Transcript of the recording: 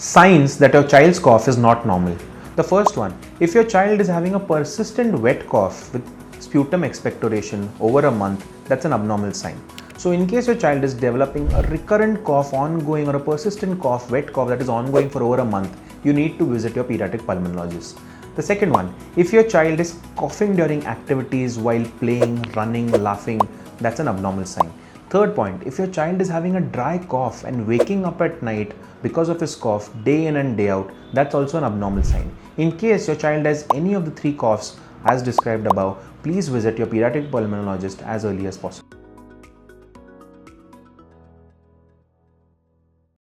Signs that your child's cough is not normal. The first one, if your child is having a persistent wet cough with sputum expectoration over a month, that's an abnormal sign. So in case your child is developing a recurrent cough ongoing or a persistent cough, wet cough that is ongoing for over a month, you need to visit your pediatric pulmonologist. The second one, if your child is coughing during activities while playing, running, laughing, that's an abnormal sign. Third point, if your child is having a dry cough and waking up at night because of his cough day in and day out, that's also an abnormal sign. In case your child has any of the three coughs as described above, please visit your pediatric pulmonologist as early as possible.